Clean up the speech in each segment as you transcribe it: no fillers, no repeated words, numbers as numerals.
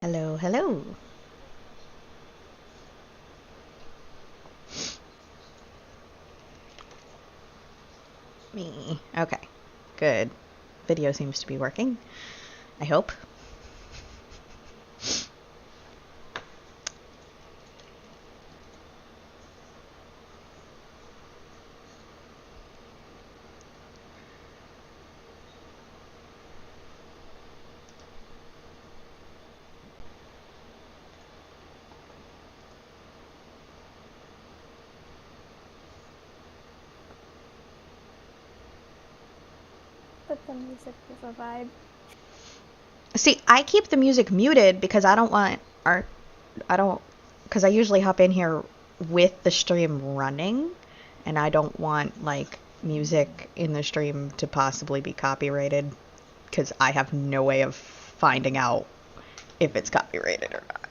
Hello, hello. Me. Okay, good. Video seems to be working. I hope. But the music is a vibe. See, I keep the music muted because I don't want because I usually hop in here with the stream running, and I don't want, like, music in the stream to possibly be copyrighted, because I have no way of finding out if it's copyrighted or not.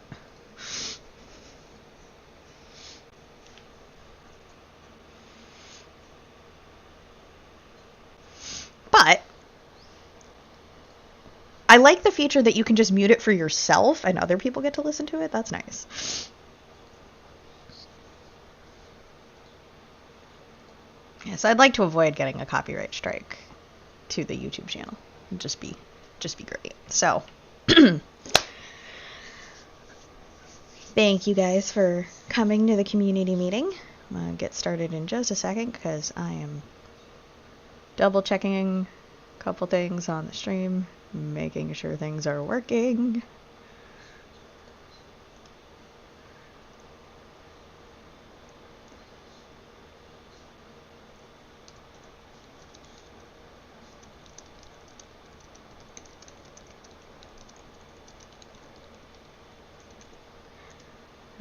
But I like the feature that you can just mute it for yourself and other people get to listen to it. That's nice. Yes, I'd like to avoid getting a copyright strike to the YouTube channel. It'd just be great. So, thank you guys for coming to the community meeting. I'm gonna get started in just a second because I am double checking a couple things on the stream, making sure things are working.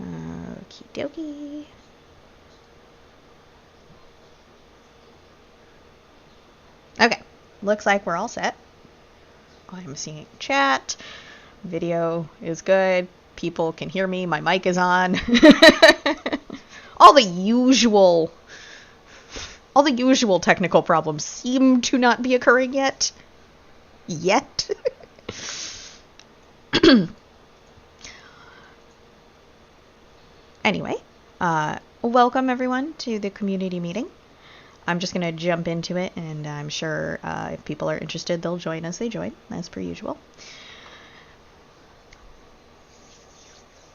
Okie dokie. Okay, looks like we're all set. I'm seeing chat. Video is good. People can hear me. My mic is on. all the usual technical problems seem to not be occurring yet. Anyway, welcome everyone to the community meeting. I'm just going to jump into it, and I'm sure if people are interested, they'll join as they join, as per usual.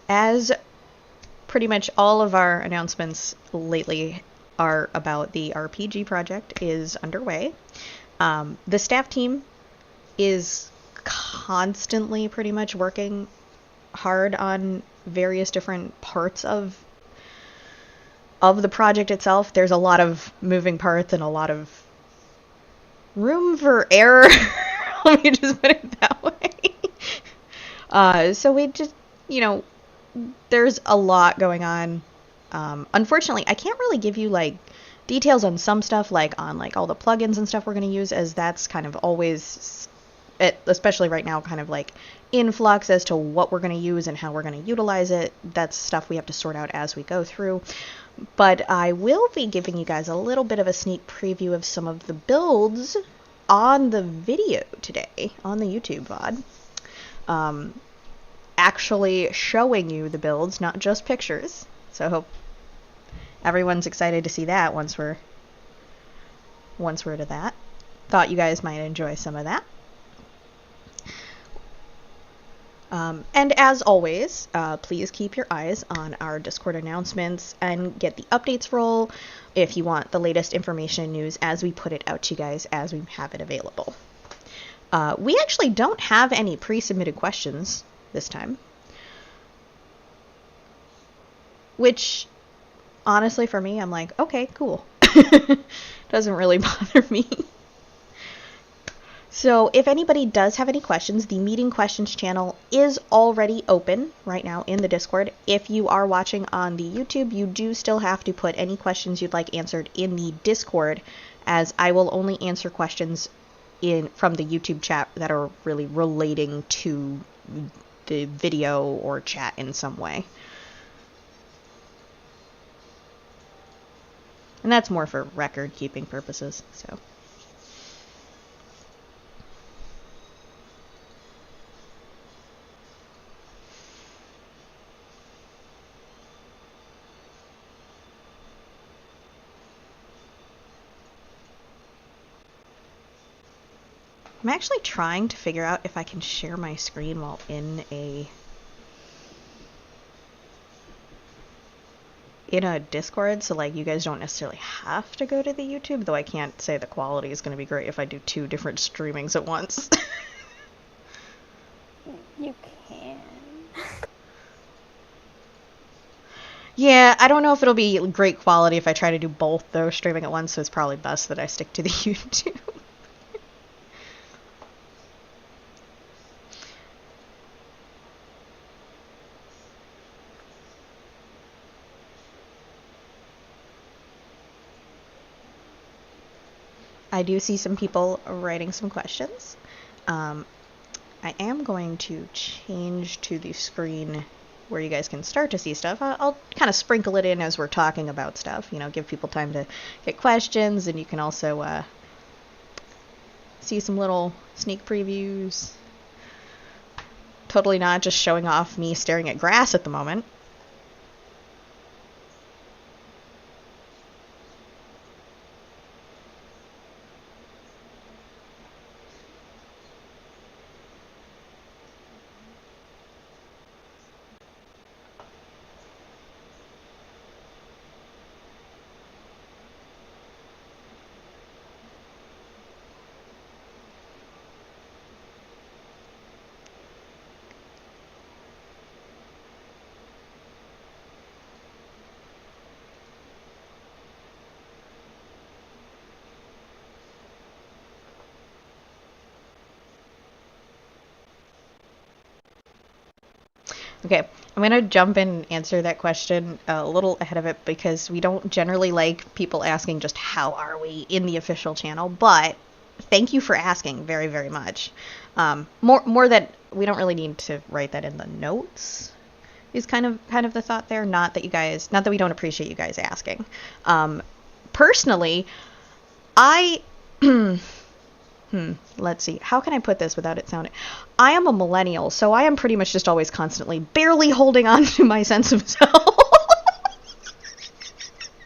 As pretty much all of our announcements lately are about, the RPG project is underway. The staff team is constantly pretty much working hard on various different parts of the project itself. There's a lot of moving parts and a lot of room for error. Let me just put it that way. So we just, there's a lot going on. Unfortunately, I can't really give you, like, details on some stuff, like on, like, all the plugins and stuff we're going to use, as that's kind of always, especially right now, kind of like in flux as to what we're going to use and how we're going to utilize it. That's stuff we have to sort out as we go through. But I will be giving you guys a little bit of a sneak preview of some of the builds on the video today, on the YouTube VOD. Actually showing you the builds, not just pictures. So I hope everyone's excited to see that once we're to that. Thought you guys might enjoy some of that. And as always, please keep your eyes on our Discord announcements and get the updates roll if you want the latest information and news as we put it out to you guys as we have it available. We actually don't have any pre-submitted questions this time, which honestly for me, I'm like, okay, cool. Doesn't really bother me. So if anybody does have any questions, the meeting questions channel is already open right now in the Discord. If you are watching on the YouTube, you do still have to put any questions you'd like answered in the Discord, as I will only answer questions from the YouTube chat that are really relating to the video or chat in some way. And that's more for record keeping purposes, so. I'm actually trying to figure out if I can share my screen while in a Discord, so like you guys don't necessarily have to go to the YouTube, though I can't say the quality is going to be great if I do 2 different streamings at once. You can. Yeah, I don't know if it'll be great quality if I try to do both though streaming at once, so it's probably best that I stick to the YouTube. I do see some people writing some questions. I am going to change to the screen where you guys can start to see stuff. I'll kind of sprinkle it in as we're talking about stuff, give people time to get questions, and you can also see some little sneak previews. Totally not just showing off me staring at grass at the moment. Okay, I'm going to jump in and answer that question a little ahead of it because we don't generally like people asking just how are we in the official channel, but thank you for asking very, very much. More that we don't really need to write that in the notes is kind of the thought there. Not that we don't appreciate you guys asking. Personally, I let's see. How can I put this without it sounding... I am a millennial, so I am pretty much just always constantly barely holding on to my sense of self.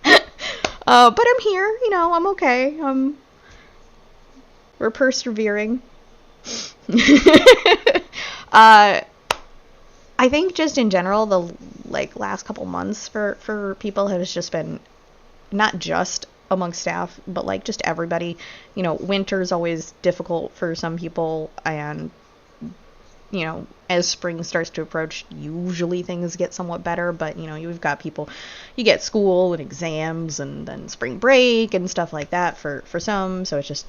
But I'm here, I'm okay. We're persevering. I think just in general, the last couple months for people has just been not just amongst staff, but just everybody. Winter's always difficult for some people, and as spring starts to approach, usually things get somewhat better, but you've got people, you get school and exams and then spring break and stuff like that for some, so it just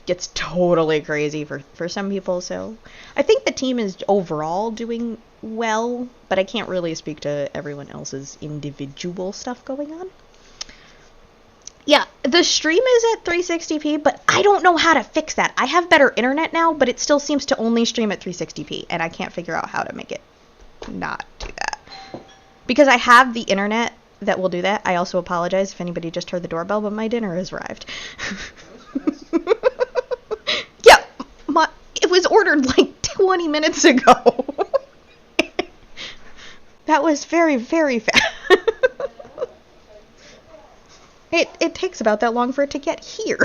gets totally crazy for some people. So I think the team is overall doing well, but I can't really speak to everyone else's individual stuff going on. Yeah, the stream is at 360p, but I don't know how to fix that. I have better internet now, but it still seems to only stream at 360p, and I can't figure out how to make it not do that. Because I have the internet that will do that. I also apologize if anybody just heard the doorbell, but my dinner has arrived. Yeah, it was ordered 20 minutes ago. That was very, very fast. It takes about that long for it to get here.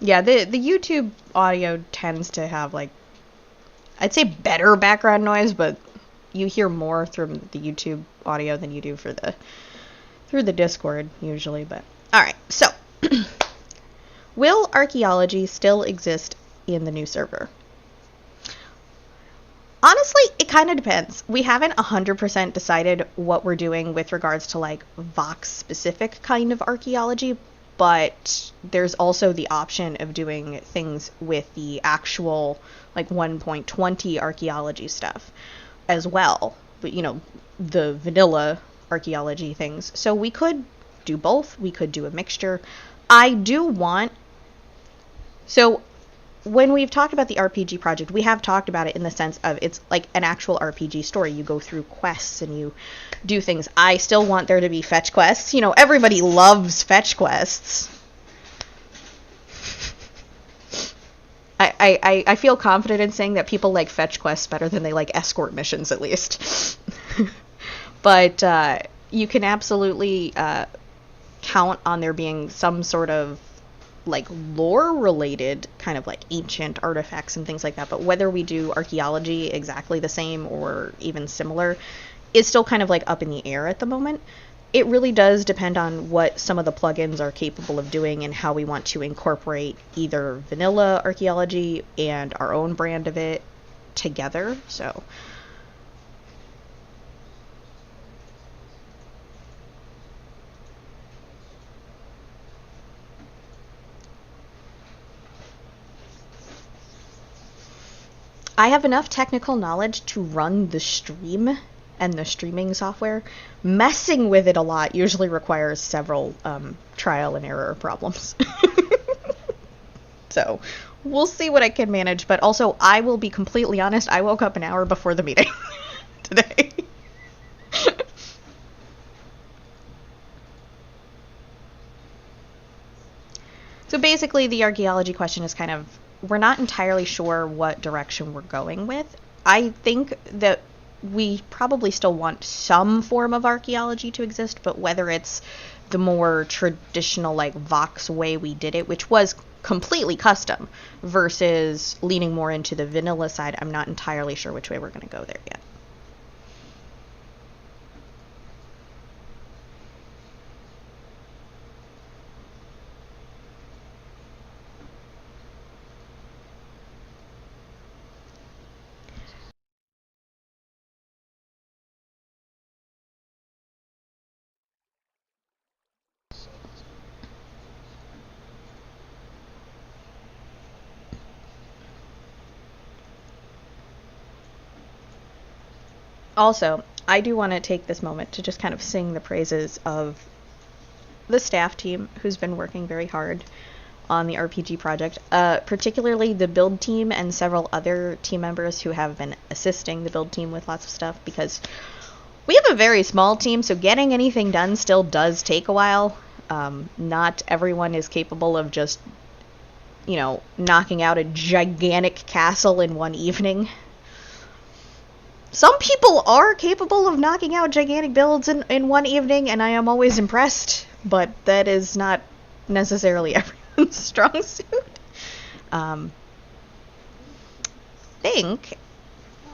Yeah, the YouTube audio tends to have I'd say better background noise, but you hear more through the YouTube audio than you do through the Discord usually. But all right, so will archaeology still exist in the new server? Honestly, it kind of depends. We haven't 100% decided what we're doing with regards to Vox-specific kind of archaeology, but there's also the option of doing things with the actual 1.20 archaeology stuff as well. But, the vanilla archaeology things. So we could do both. We could do a mixture. I do want... So when we've talked about the RPG project, we have talked about it in the sense of it's an actual RPG story. You go through quests and you do things. I still want there to be fetch quests. Everybody loves fetch quests. I feel confident in saying that people like fetch quests better than they like escort missions, at least. But you can absolutely count on there being some sort of like lore related kind of like ancient artifacts and things like that, but whether we do archaeology exactly the same or even similar is still kind of like up in the air at the moment. It really does depend on what some of the plugins are capable of doing and how we want to incorporate either vanilla archaeology and our own brand of it together. So I have enough technical knowledge to run the stream and the streaming software. Messing with it a lot usually requires several trial and error problems. So we'll see what I can manage, but also I will be completely honest, I woke up an hour before the meeting today. So basically the archaeology question is kind of, we're not entirely sure what direction we're going with. I think that we probably still want some form of archaeology to exist, but whether it's the more traditional like Vox way we did it, which was completely custom, versus leaning more into the vanilla side, I'm not entirely sure which way we're going to go there yet. Also, I do want to take this moment to just kind of sing the praises of the staff team who's been working very hard on the RPG project, particularly the build team and several other team members who have been assisting the build team with lots of stuff, because we have a very small team, so getting anything done still does take a while. Not everyone is capable of just, you know, knocking out a gigantic castle in one evening. Some people are capable of knocking out gigantic builds in one evening, and I am always impressed, but that is not necessarily everyone's strong suit. Think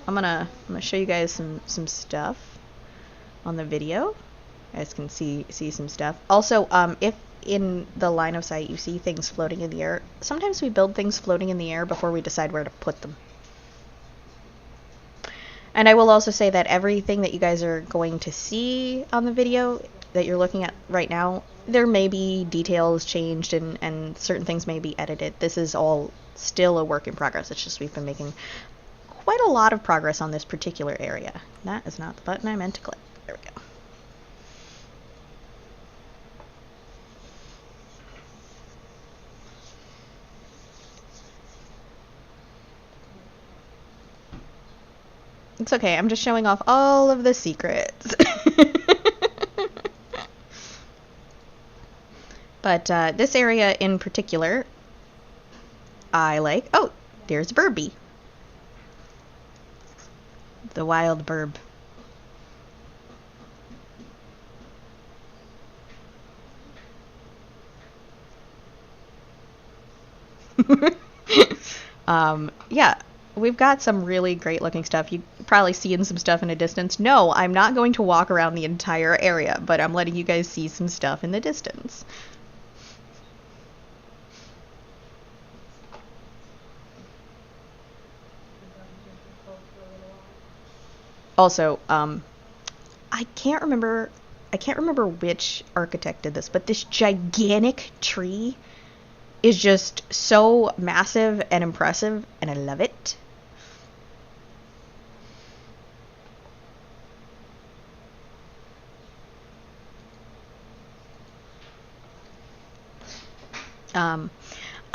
I'm gonna show you guys some stuff on the video. You guys can see some stuff. Also, if in the line of sight you see things floating in the air, sometimes we build things floating in the air before we decide where to put them. And I will also say that everything that you guys are going to see on the video that you're looking at right now, there may be details changed and certain things may be edited. This is all still a work in progress. It's just we've been making quite a lot of progress on this particular area. That is not the button I meant to click. There we go. It's okay, I'm just showing off all of the secrets. But this area in particular, I like. Oh, there's Burby. The wild burb. Yeah, we've got some really great looking stuff. You probably seen some stuff in a distance. No, I'm not going to walk around the entire area, but I'm letting you guys see some stuff in the distance. Also, I can't remember which architect did this, but this gigantic tree is just so massive and impressive, and I love it.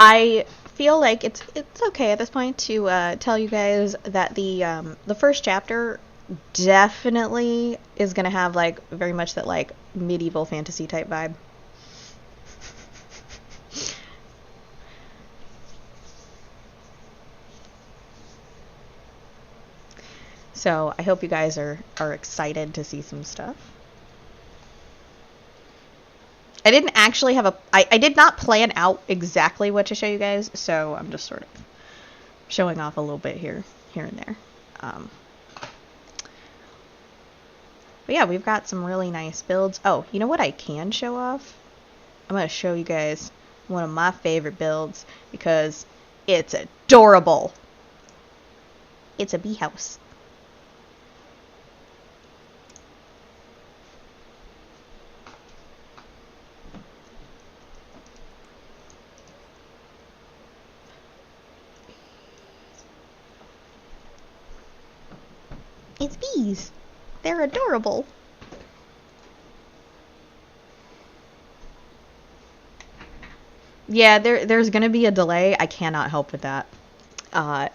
I feel like it's okay at this point to tell you guys that the first chapter definitely is gonna have like very much that like medieval fantasy type vibe. So I hope you guys are excited to see some stuff. I didn't actually have I did not plan out exactly what to show you guys, so I'm just sort of showing off a little bit here and there. But yeah, we've got some really nice builds. Oh, you know what I can show off? I'm going to show you guys one of my favorite builds because it's adorable. It's a bee house. It's bees. They're adorable. Yeah, there's going to be a delay. I cannot help with that. I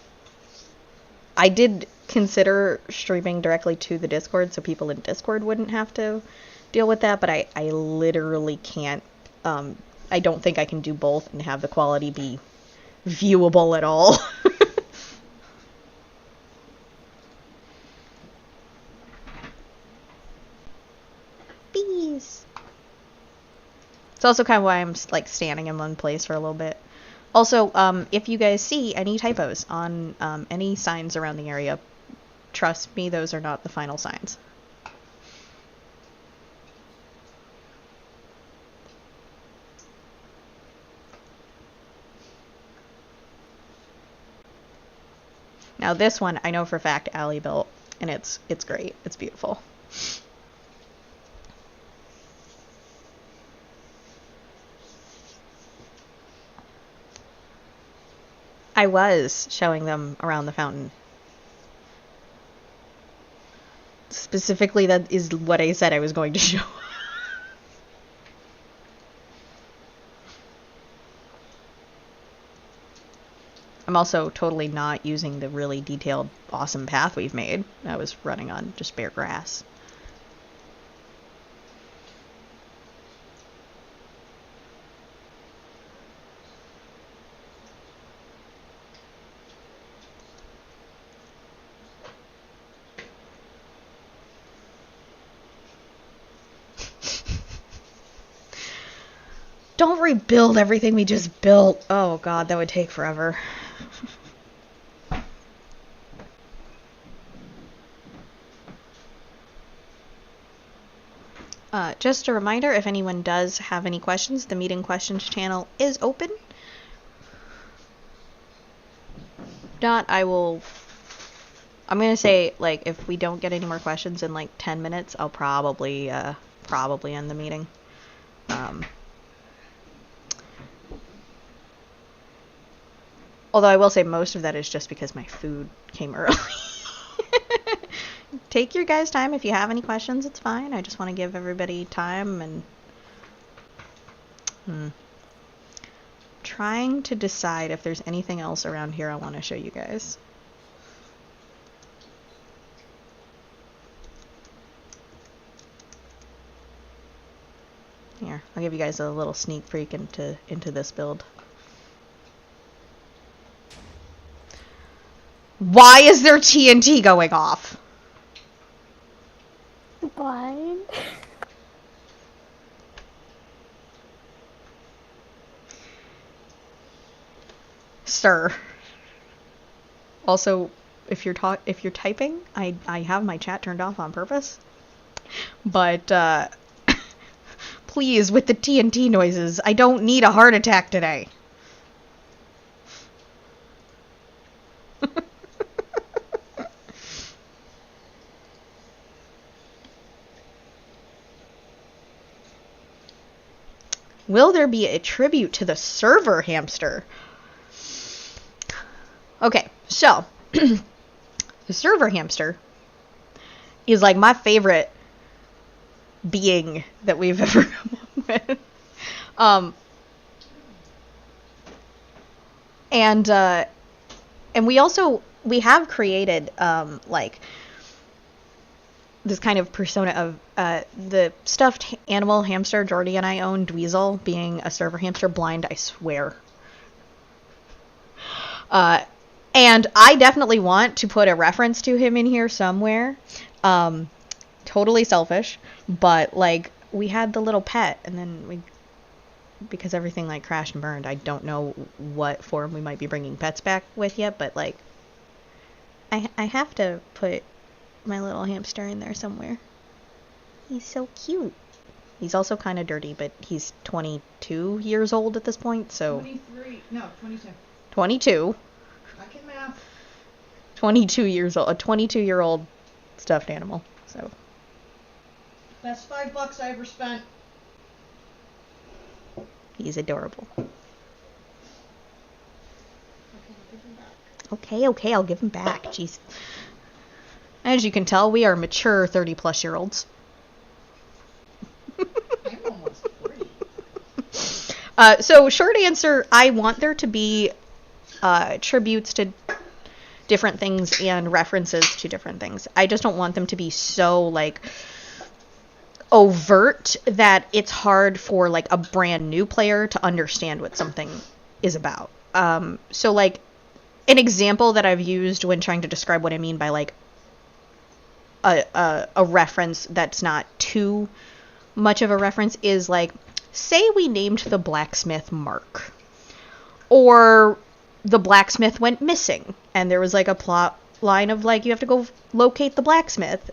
did consider streaming directly to the Discord so people in Discord wouldn't have to deal with that, but I literally can't. I don't think I can do both and have the quality be viewable at all. Bees. It's also kind of why I'm like standing in one place for a little bit. Also, if you guys see any typos on any signs around the area, trust me, those are not the final signs. Now this one, I know for a fact Allie built, and it's great. It's beautiful. I was showing them around the fountain. Specifically, that is what I said I was going to show. I'm also totally not using the really detailed, awesome path we've made. I was running on just bare grass. Don't rebuild everything we just built. Oh god, that would take forever. Just a reminder, if anyone does have any questions, the meeting questions channel is open. If not, I'm gonna say, like, if we don't get any more questions in like 10 minutes, I'll probably end the meeting. Although I will say most of that is just because my food came early. Take your guys' time. If you have any questions, it's fine. I just want to give everybody time and... Trying to decide if there's anything else around here I want to show you guys. Here, I'll give you guys a little sneak peek into this build. Why is there TNT going off? Blind. Sir. Also, if you're typing, I have my chat turned off on purpose. But please, with the TNT noises, I don't need a heart attack today. Will there be a tribute to the server hamster? Okay, so the server hamster is like my favorite being that we've ever come up with. And we have created like this kind of persona of the stuffed animal hamster Jordy and I own, Dweezil, being a server hamster, blind, I swear. And I definitely want to put a reference to him in here somewhere. Totally selfish, but like we had the little pet, and then because everything like crashed and burned, I don't know what form we might be bringing pets back with yet, but like I have to put my little hamster in there somewhere. He's so cute. He's also kind of dirty, but he's 22 years old at this point, so 23. No, 22. 22. I can math. 22 years old. A 22-year-old stuffed animal. So Best $5 I ever spent. he's adorable. Okay, I'll give him back. Okay, I'll give him back. Jeez. As you can tell, we are mature 30-plus-year-olds. I'm almost 40. So short answer, I want there to be tributes to different things and references to different things. I just don't want them to be so like overt that it's hard for like a brand new player to understand what something is about. So like an example that I've used when trying to describe what I mean by like a reference that's not too much of a reference is like, say we named the blacksmith Mark, or the blacksmith went missing and there was like a plot line of like you have to go locate the blacksmith.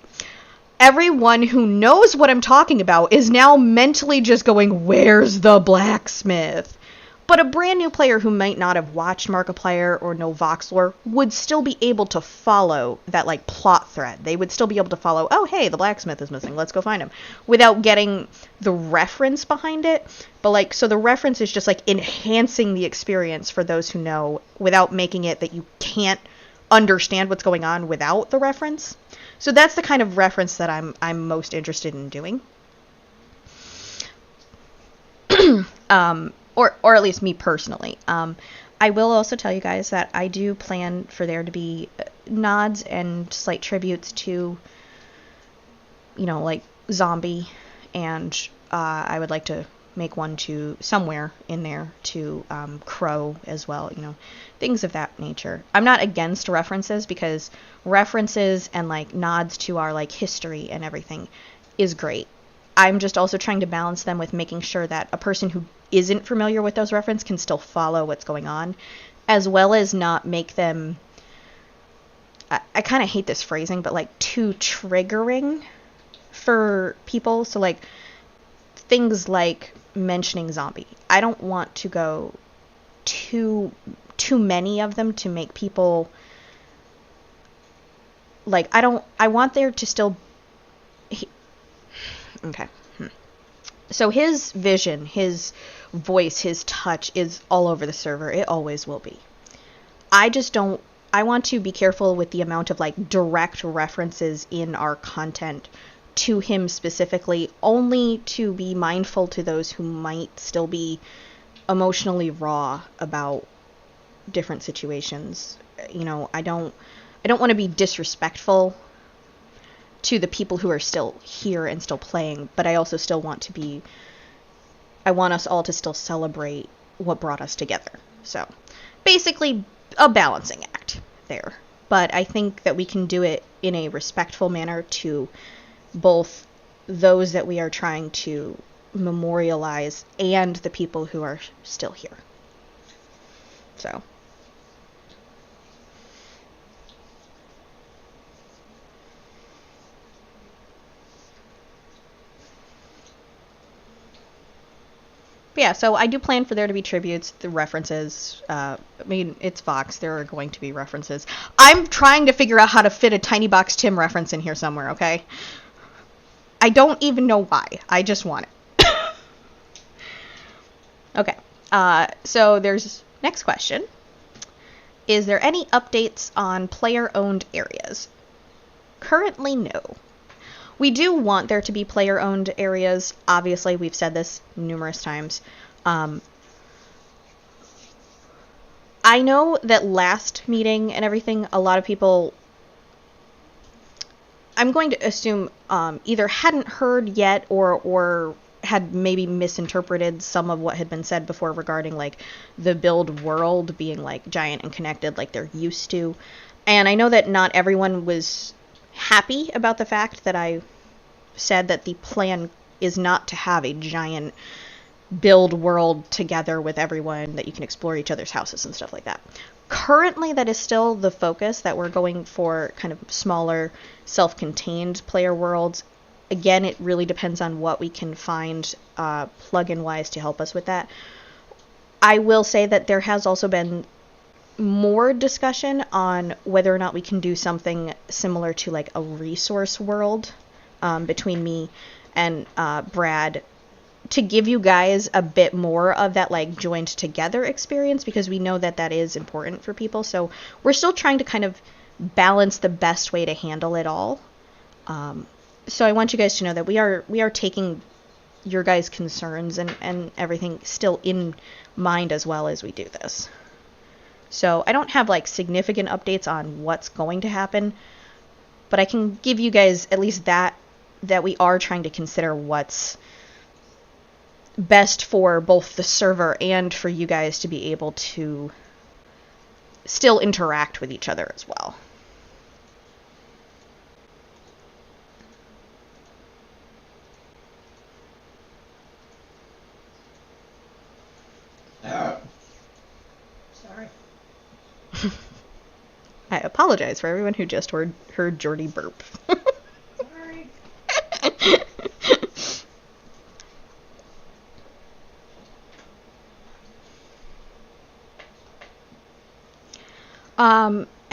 Everyone who knows what I'm talking about is now mentally just going, where's the blacksmith? But a brand new player who might not have watched Markiplier or know Voxlore would still be able to follow that like plot thread. They would still be able to follow, oh hey, the blacksmith is missing, let's go find him, without getting the reference behind it. But like, so the reference is just like enhancing the experience for those who know, without making it that you can't understand what's going on without the reference. So that's the kind of reference that I'm most interested in doing. Or at least me personally. I will also tell you guys that I do plan for there to be nods and slight tributes to, you know, like Zombie, and I would like to make one to somewhere in there to Crow as well, you know, things of that nature. I'm not against references, because references and like nods to our like history and everything is great. I'm just also trying to balance them with making sure that a person who isn't familiar with those references can still follow what's going on, as well as not make them, I kind of hate this phrasing, but like too triggering for people. So like things like mentioning Zombie, I don't want to go too many of them to make people like, I want there to still okay. So his vision, his voice, his touch is all over the server. It always will be. I want to be careful with the amount of like direct references in our content to him specifically, only to be mindful to those who might still be emotionally raw about different situations. You know, I don't want to be disrespectful to the people who are still here and still playing, but I also still want to be, I want us all to still celebrate what brought us together. So basically a balancing act there. But I think that we can do it in a respectful manner to both those that we are trying to memorialize and the people who are still here. So but yeah, so I do plan for there to be tributes, the references. I mean, it's Vox. There are going to be references. I'm trying to figure out how to fit a Tiny Box Tim reference in here somewhere, okay? I don't even know why. I just want it. Okay. So there's next question. Is there any updates on player-owned areas? Currently, no. We do want there to be player-owned areas. Obviously, we've said this numerous times. I know that last meeting and everything, a lot of people, I'm going to assume, either hadn't heard yet or had maybe misinterpreted some of what had been said before regarding like the build world being like giant and connected like they're used to. And I know that not everyone was happy about the fact that I said that the plan is not to have a giant build world together with everyone that you can explore each other's houses and stuff like that. Currently, that is still the focus, that we're going for kind of smaller, self-contained player worlds. Again, it really depends on what we can find plugin-wise to help us with that. I will say that there has also been more discussion on whether or not we can do something similar to like a resource world between me and Brad, to give you guys a bit more of that like joined together experience, because we know that that is important for people. So we're still trying to kind of balance the best way to handle it all. So I want you guys to know that we are taking your guys' concerns and everything still in mind as well as we do this. So I don't have like significant updates on what's going to happen, but I can give you guys at least that we are trying to consider what's best for both the server and for you guys to be able to still interact with each other as well. Sorry. I apologize for everyone who just heard Jordy burp. Sorry.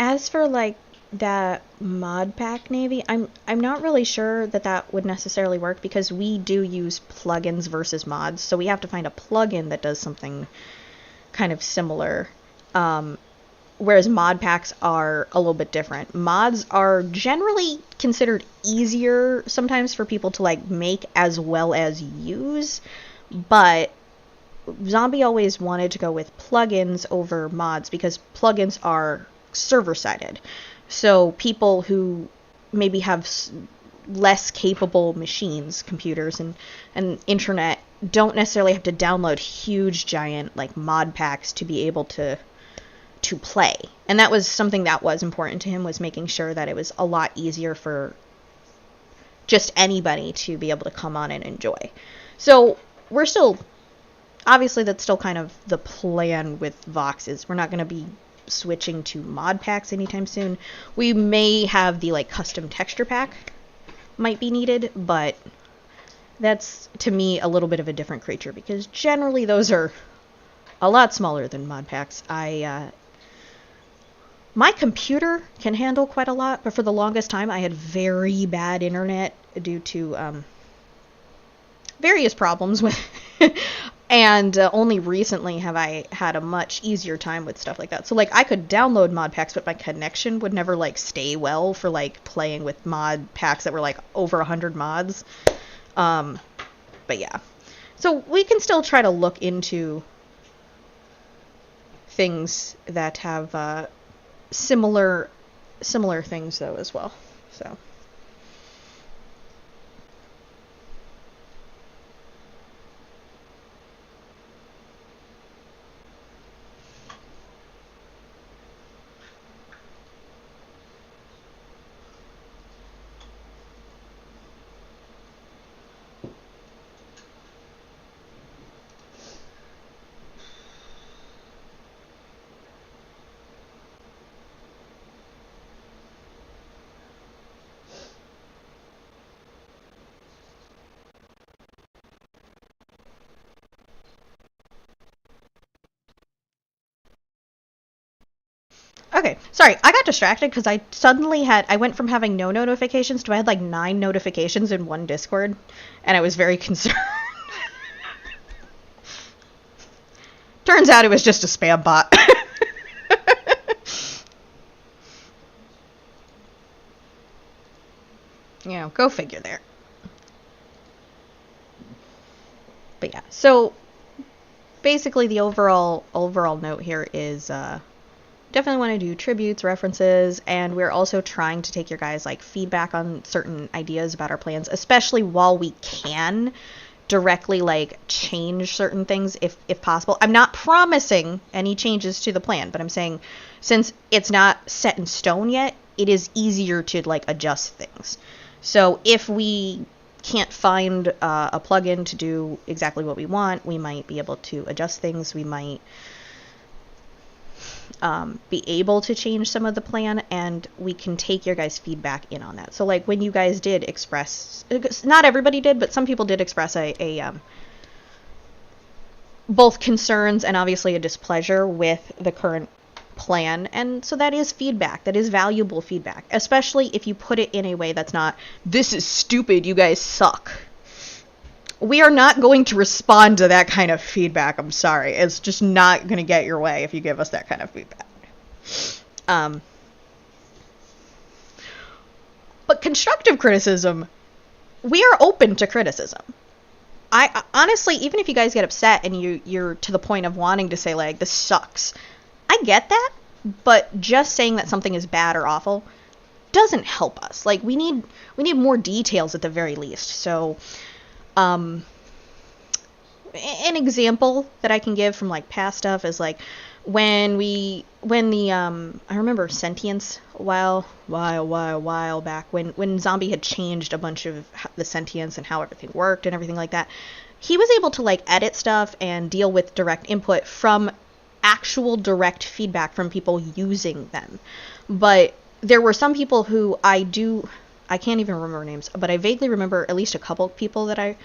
As for like that mod pack Navy, I'm not really sure that would necessarily work, because we do use plugins versus mods, so we have to find a plugin that does something kind of similar. Whereas mod packs are a little bit different. Mods are generally considered easier sometimes for people to like make as well as use, but Zombie always wanted to go with plugins over mods because plugins are server-sided. So people who maybe have less capable machines, computers, and internet don't necessarily have to download huge, giant like mod packs to be able to play. And that was something that was important to him, was making sure that it was a lot easier for just anybody to be able to come on and enjoy. So we're still, obviously that's still kind of the plan with Vox, is we're not going to be switching to mod packs anytime soon. We may have the like custom texture pack might be needed, but that's to me a little bit of a different creature, because generally those are a lot smaller than mod packs. My computer can handle quite a lot, but for the longest time I had very bad internet due to various problems with and only recently have I had a much easier time with stuff like that. So like I could download mod packs, but my connection would never like stay well for like playing with mod packs that were like over 100 mods. But yeah, so we can still try to look into things that have similar things though as well. So okay, sorry, I got distracted because I went from having no notifications to I had like 9 notifications in one Discord, and I was very concerned. Turns out it was just a spam bot. You know, go figure there. But yeah, so basically the overall note here is definitely want to do tributes, references, and we're also trying to take your guys like feedback on certain ideas about our plans, especially while we can directly like change certain things if possible. I'm not promising any changes to the plan, but I'm saying since it's not set in stone yet, it is easier to like adjust things. So if we can't find a plugin to do exactly what we want, we might be able to adjust things. We might be able to change some of the plan, and we can take your guys' feedback in on that. So like when you guys did express, not everybody did, but some people did express a both concerns and obviously a displeasure with the current plan, and so that is feedback. That is valuable feedback, especially if you put it in a way that's not, this is stupid, you guys suck. We are not going to respond to that kind of feedback. I'm sorry. It's just not going to get your way if you give us that kind of feedback. But constructive criticism, we are open to criticism. I honestly, even if you guys get upset and you're to the point of wanting to say like, this sucks, I get that, but just saying that something is bad or awful doesn't help us. Like we need more details at the very least. So an example that I can give from like past stuff is like when the I remember Sentience a while back when Zombie had changed a bunch of the sentience and how everything worked and everything like that. He was able to like edit stuff and deal with direct input from actual direct feedback from people using them. But there were some people who I can't even remember names, but I vaguely remember at least a couple of people that I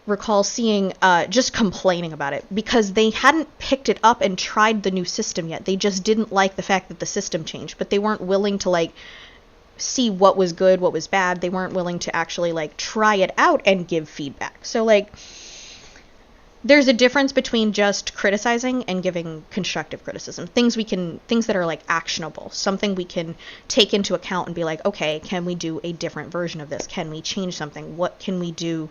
recall seeing just complaining about it because they hadn't picked it up and tried the new system yet. They just didn't like the fact that the system changed, but they weren't willing to like see what was good, what was bad. They weren't willing to actually like try it out and give feedback. So like there's a difference between just criticizing and giving constructive criticism. Things that are like actionable, something we can take into account and be like, okay, can we do a different version of this? Can we change something? What can we do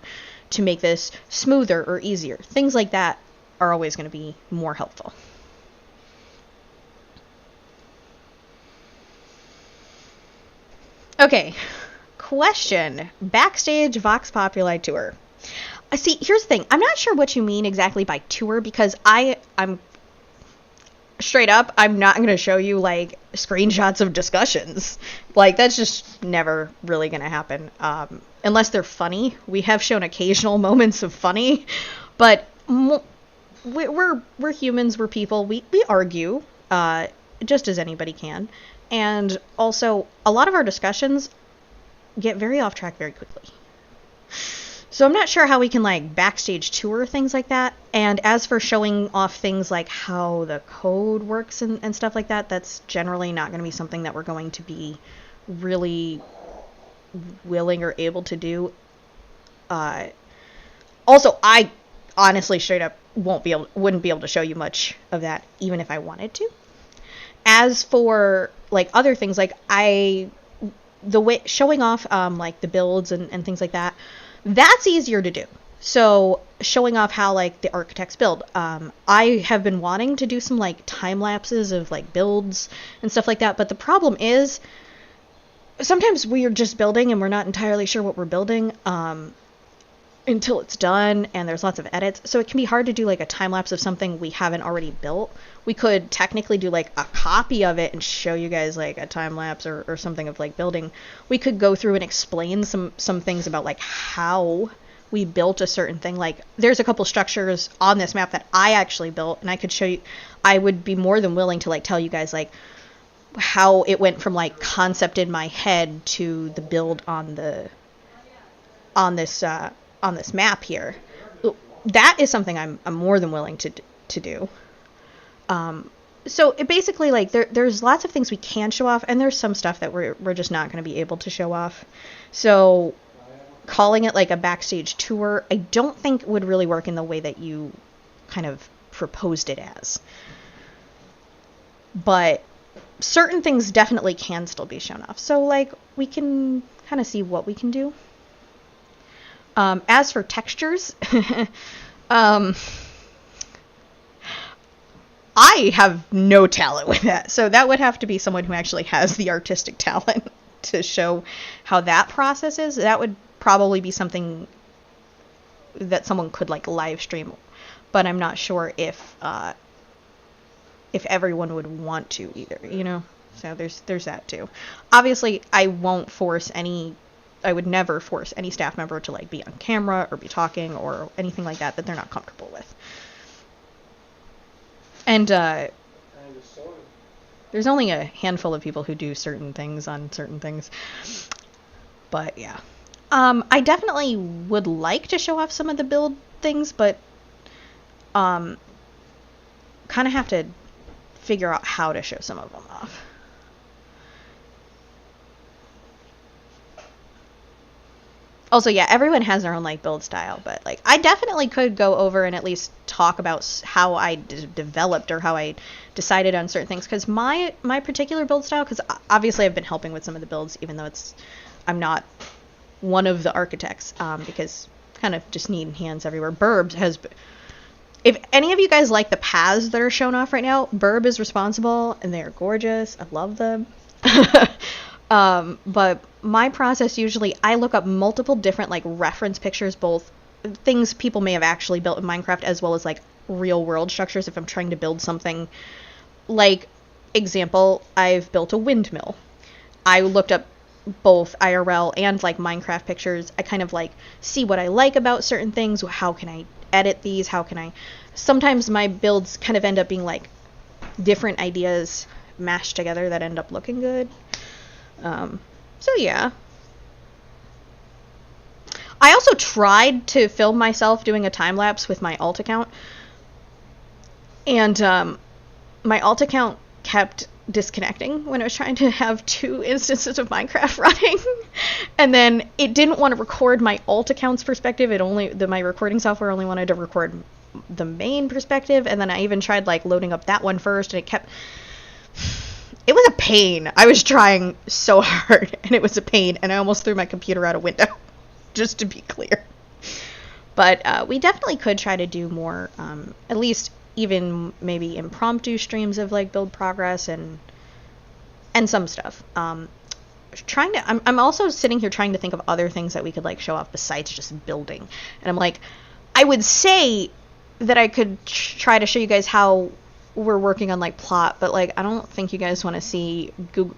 to make this smoother or easier? Things like that are always going to be more helpful. Okay, question. Backstage Vox Populi tour. See, here's the thing. I'm not sure what you mean exactly by tour because I'm straight up, I'm not going to show you like screenshots of discussions. Like that's just never really going to happen. Unless they're funny. We have shown occasional moments of funny, but we're humans, we're people. We argue, just as anybody can. And also a lot of our discussions get very off track very quickly. So I'm not sure how we can like backstage tour things like that. And as for showing off things like how the code works and stuff like that, that's generally not going to be something that we're going to be really willing or able to do. Also, I honestly straight up wouldn't be able to show you much of that even if I wanted to. As for like other things, like the way showing off like the builds and things like that, that's easier to do. So showing off how like the architects build. I have been wanting to do some like time lapses of like builds and stuff like that, but the problem is sometimes we are just building and we're not entirely sure what we're building until it's done, and there's lots of edits. So it can be hard to do like a time lapse of something we haven't already built. We could technically do like a copy of it and show you guys like a time lapse or something of like building. We could go through and explain some things about like how we built a certain thing. Like there's a couple structures on this map that I actually built, and I could show you. I would be more than willing to like tell you guys like how it went from like concept in my head to the build on this map here. That is something I'm more than willing to do. So it basically like there's lots of things we can show off, and there's some stuff that we're just not going to be able to show off. So calling it like a backstage tour, I don't think would really work in the way that you kind of proposed it as. But certain things definitely can still be shown off. So like we can kind of see what we can do. As for textures, I have no talent with that. So that would have to be someone who actually has the artistic talent to show how that process is. That would probably be something that someone could like live stream, but I'm not sure if everyone would want to either, you know? So there's that too. Obviously, I would never force any staff member to like be on camera or be talking or anything like that they're not comfortable with. And there's only a handful of people who do certain things on certain things. But yeah. I definitely would like to show off some of the build things, but kind of have to figure out how to show some of them off. Also, yeah, everyone has their own like build style, but like I definitely could go over and at least talk about how I developed or how I decided on certain things, because my particular build style, because obviously I've been helping with some of the builds, even though I'm not one of the architects, because kind of just need hands everywhere. Burb has, if any of you guys like the paths that are shown off right now, Burb is responsible, and they're gorgeous. I love them. But my process usually, I look up multiple different like reference pictures, both things people may have actually built in Minecraft as well as like real world structures if I'm trying to build something. Like, example, I've built a windmill. I looked up both IRL and like Minecraft pictures. I kind of like see what I like about certain things. How can I edit these? Sometimes my builds kind of end up being like different ideas mashed together that end up looking good. So yeah. I also tried to film myself doing a time lapse with my alt account, and my alt account kept disconnecting when I was trying to have 2 instances of Minecraft running, and then it didn't want to record my alt account's perspective. My recording software only wanted to record the main perspective, and then I even tried like loading up that one first, and it was a pain. I was trying so hard, and it was a pain, and I almost threw my computer out a window, just to be clear. But we definitely could try to do more, at least even maybe impromptu streams of like build progress and some stuff. I'm also sitting here trying to think of other things that we could like show off besides just building. And I'm like, I would say that I could try to show you guys how we're working on like plot, but like I don't think you guys want to see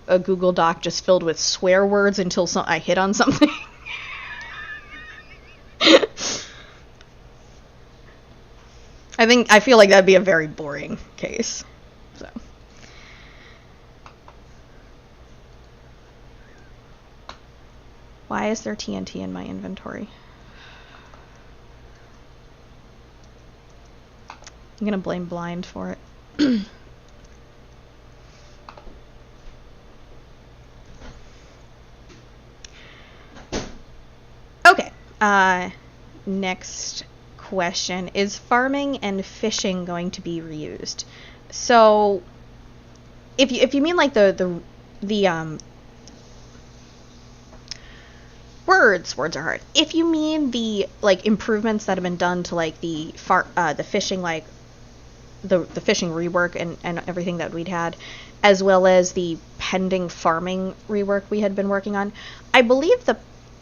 a Google Doc just filled with swear words until I hit on something. I feel like that'd be a very boring case. So why is there TNT in my inventory? I'm gonna blame Blind for it. Okay, next question. Is farming and fishing going to be reused? So, if you mean like the words are hard. If you mean the like improvements that have been done to like the fishing, like the fishing rework and everything that we'd had, as well as the pending farming rework we had been working on, I believe the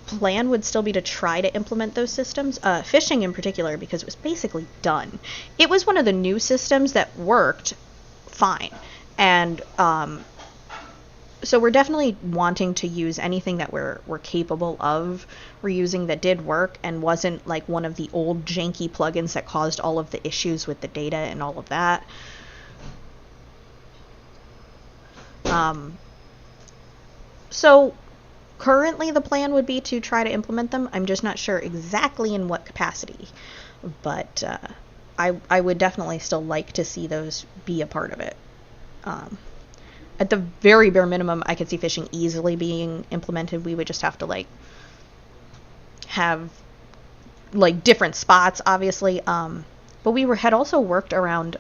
plan would still be to try to implement those systems, fishing in particular, because it was basically done. It was one of the new systems that worked fine, and so we're definitely wanting to use anything that we're capable of reusing that did work and wasn't like one of the old janky plugins that caused all of the issues with the data and all of that. So currently the plan would be to try to implement them. I'm just not sure exactly in what capacity, but I would definitely still like to see those be a part of it. At the very bare minimum, I could see fishing easily being implemented. We would just have to like have like different spots, obviously. But we had also worked around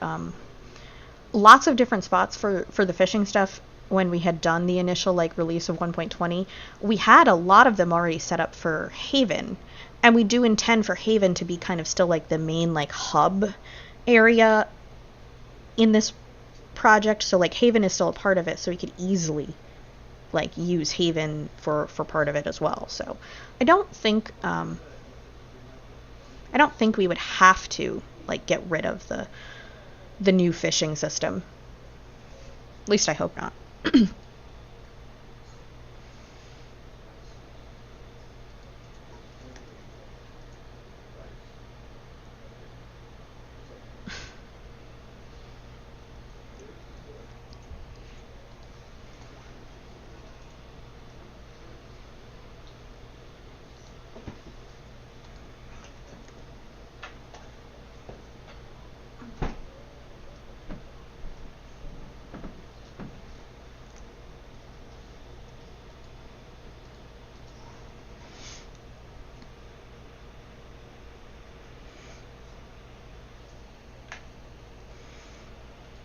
lots of different spots for the fishing stuff when we had done the initial like release of 1.20. We had a lot of them already set up for Haven, and we do intend for Haven to be kind of still like the main like hub area in this project. So like Haven is still a part of it, so we could easily like use Haven for part of it as well. So I don't think I don't think we would have to like get rid of the new fishing system. At least I hope not.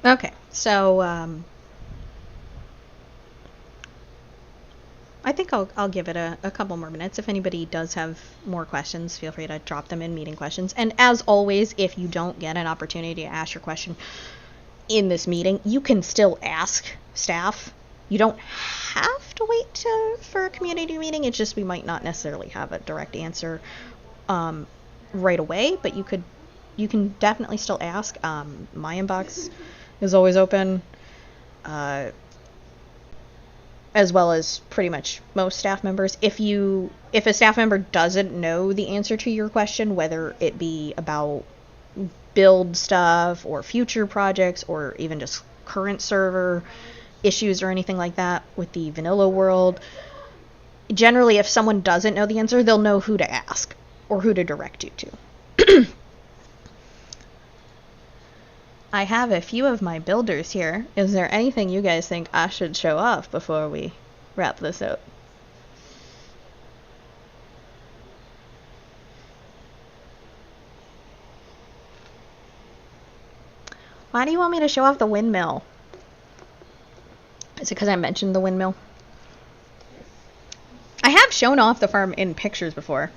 Okay, so I think I'll give it a couple more minutes. If anybody does have more questions, feel free to drop them in meeting questions. And as always, if you don't get an opportunity to ask your question in this meeting, you can still ask staff. You don't have to wait for a community meeting. It's just we might not necessarily have a direct answer right away, but you can definitely still ask. My inbox is always open, as well as pretty much most staff members. If a staff member doesn't know the answer to your question, whether it be about build stuff or future projects or even just current server issues or anything like that with the vanilla world, generally if someone doesn't know the answer, they'll know who to ask or who to direct you to. I have a few of my builders here. Is there anything you guys think I should show off before we wrap this up? Why do you want me to show off the windmill? Is it because I mentioned the windmill? I have shown off the farm in pictures before.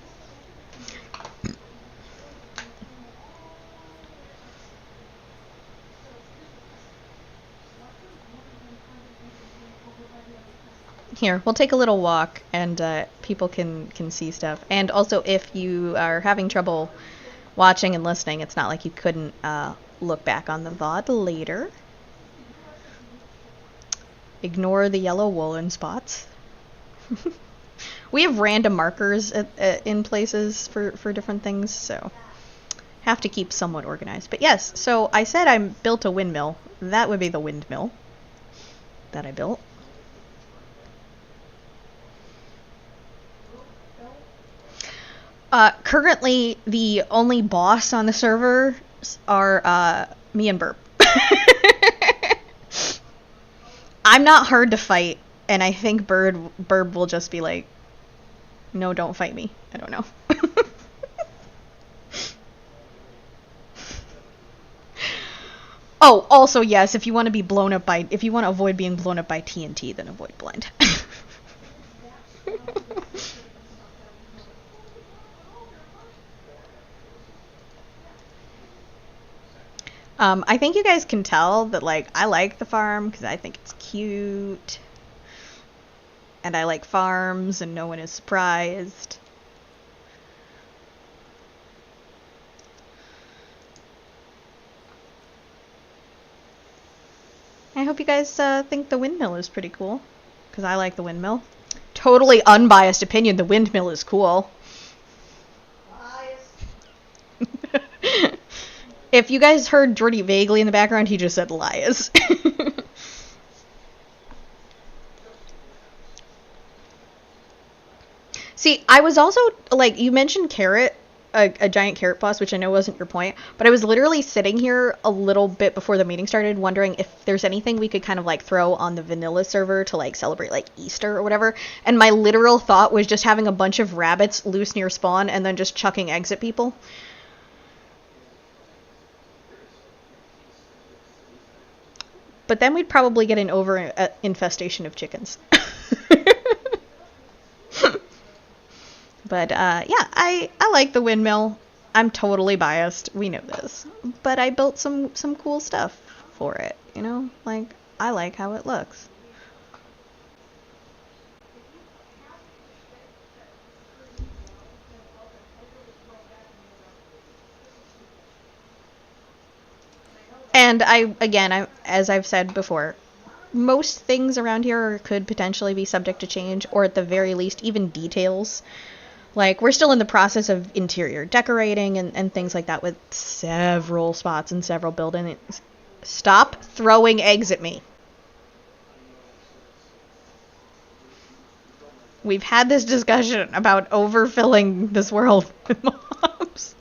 Here, we'll take a little walk and people can see stuff. And also, if you are having trouble watching and listening, it's not like you couldn't look back on the VOD later. Ignore the yellow woolen spots. We have random markers in places for different things, so have to keep somewhat organized. But yes, so I said I built a windmill. That would be the windmill that I built. Currently, the only boss on the server are me and Burb. I'm not hard to fight, and I think Burb will just be like, no, don't fight me. I don't know. Oh, also, yes, if you want to avoid being blown up by TNT, then avoid blind. I think you guys can tell that, like, I like the farm because I think it's cute. And I like farms and no one is surprised. I hope you guys think the windmill is pretty cool, because I like the windmill. Totally unbiased opinion, the windmill is cool. If you guys heard Jordy vaguely in the background, he just said lies. See, I was also, like, you mentioned carrot, a giant carrot boss, which I know wasn't your point, but I was literally sitting here a little bit before the meeting started wondering if there's anything we could kind of, like, throw on the vanilla server to, like, celebrate, like, Easter or whatever, and my literal thought was just having a bunch of rabbits loose near spawn and then just chucking eggs at people. But then we'd probably get an infestation of chickens. But yeah, I like the windmill. I'm totally biased. We know this. But I built some cool stuff for it, you know? Like, I like how it looks. And as I've said before, most things around here could potentially be subject to change, or at the very least, even details. Like, we're still in the process of interior decorating and things like that with several spots and several buildings. Stop throwing eggs at me. We've had this discussion about overfilling this world with mobs.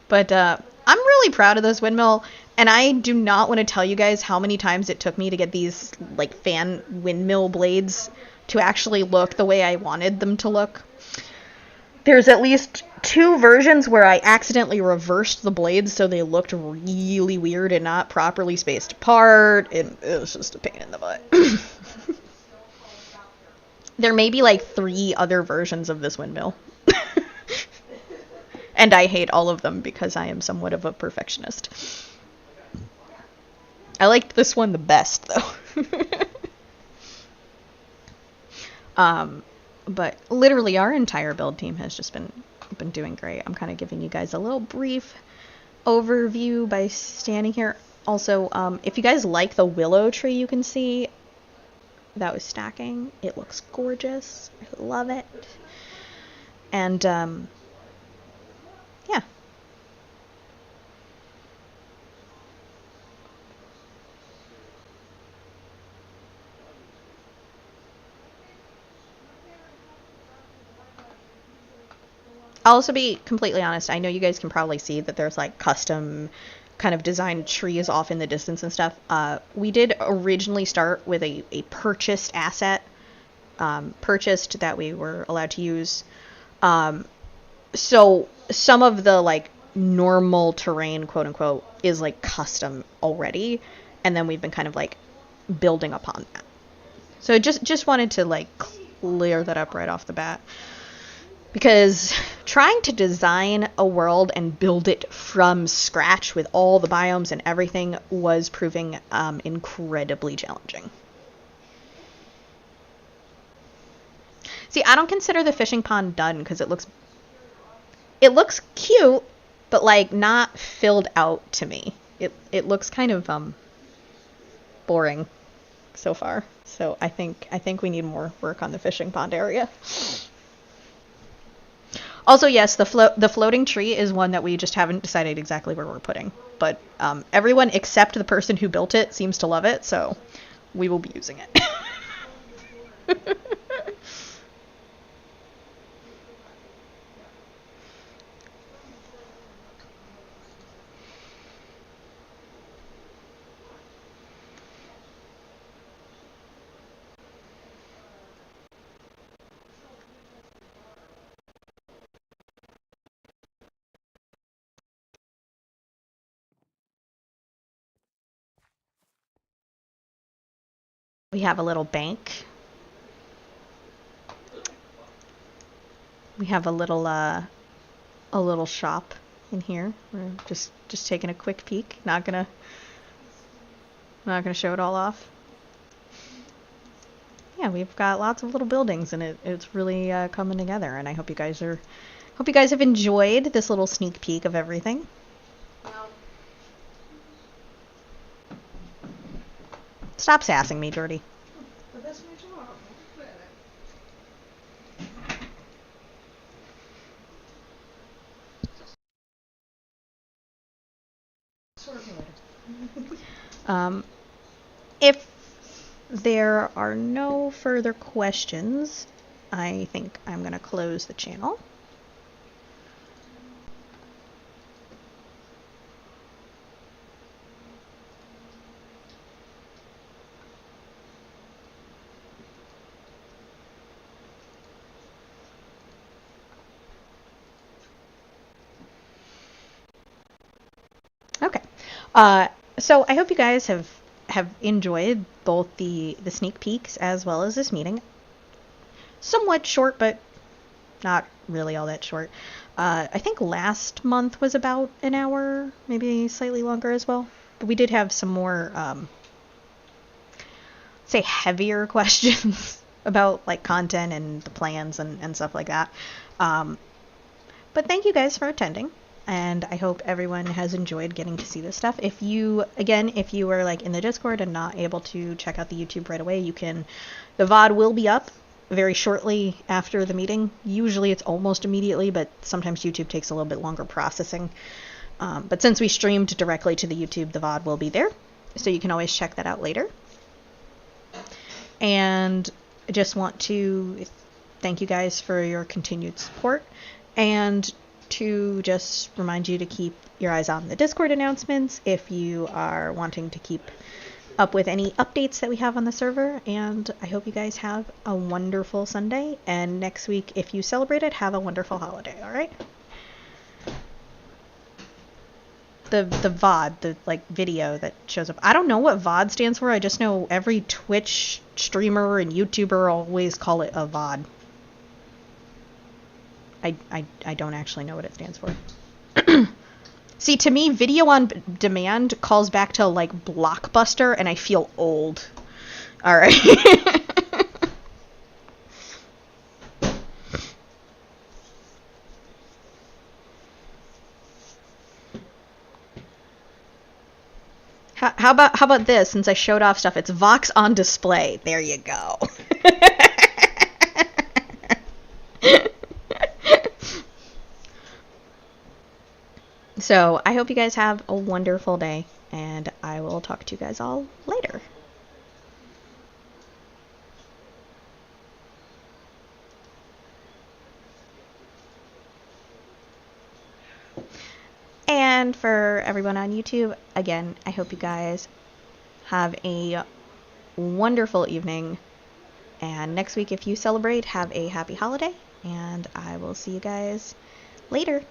But I'm really proud of this windmill, and I do not want to tell you guys how many times it took me to get these like fan windmill blades to actually look the way I wanted them to look. There's at least 2 versions where I accidentally reversed the blades so they looked really weird and not properly spaced apart, and it was just a pain in the butt. There may be like 3 other versions of this windmill. And I hate all of them because I am somewhat of a perfectionist. I liked this one the best, though. But literally our entire build team has just been doing great. I'm kind of giving you guys a little brief overview by standing here. Also, if you guys like the willow tree you can see that was stacking, it looks gorgeous. I love it. And yeah. I'll also be completely honest. I know you guys can probably see that there's like custom kind of designed trees off in the distance and stuff. We did originally start with a purchased asset, purchased that we were allowed to use. So some of the like normal terrain, quote unquote, is like custom already, and then we've been kind of like building upon that. So just wanted to like clear that up right off the bat, because trying to design a world and build it from scratch with all the biomes and everything was proving incredibly challenging. See, I don't consider the fishing pond done because it looks cute, but like not filled out to me. It looks kind of boring so far. So I think we need more work on the fishing pond area. Also, yes, the floating tree is one that we just haven't decided exactly where we're putting. But everyone except the person who built it seems to love it, so we will be using it. We have a little bank. We have a little shop in here. We're just taking a quick peek. Not gonna show it all off. Yeah, we've got lots of little buildings, and it's really coming together. And I hope you guys have enjoyed this little sneak peek of everything. Stop sassing me, Jordy. But that's my job. Sort of related. If there are no further questions, I think I'm going to close the channel. Okay. So I hope you guys have enjoyed both the sneak peeks as well as this meeting. Somewhat short, but not really all that short. I think last month was about an hour, maybe slightly longer as well. But we did have some more, say, heavier questions about like content and the plans and stuff like that. But thank you guys for attending. and I hope everyone has enjoyed getting to see this stuff. If you were like in the Discord and not able to check out the YouTube right away, the VOD will be up very shortly after the meeting. Usually it's almost immediately, but sometimes YouTube takes a little bit longer processing. But since we streamed directly to the YouTube, the VOD will be there, so you can always check that out later. And I just want to thank you guys for your continued support, and to just remind you to keep your eyes on the Discord announcements if you are wanting to keep up with any updates that we have on the server. And I hope you guys have a wonderful Sunday, and next week, if you celebrate it, have a wonderful holiday, alright? The VOD, the like video that shows up. I don't know what VOD stands for. I just know every Twitch streamer and YouTuber always call it a VOD. I don't actually know what it stands for. See, to me, video on demand calls back to like Blockbuster, and I feel old. All right. How about this? Since I showed off stuff, it's Vox on display. There you go. So I hope you guys have a wonderful day, and I will talk to you guys all later. And for everyone on YouTube, again, I hope you guys have a wonderful evening. And next week, if you celebrate, have a happy holiday. And I will see you guys later.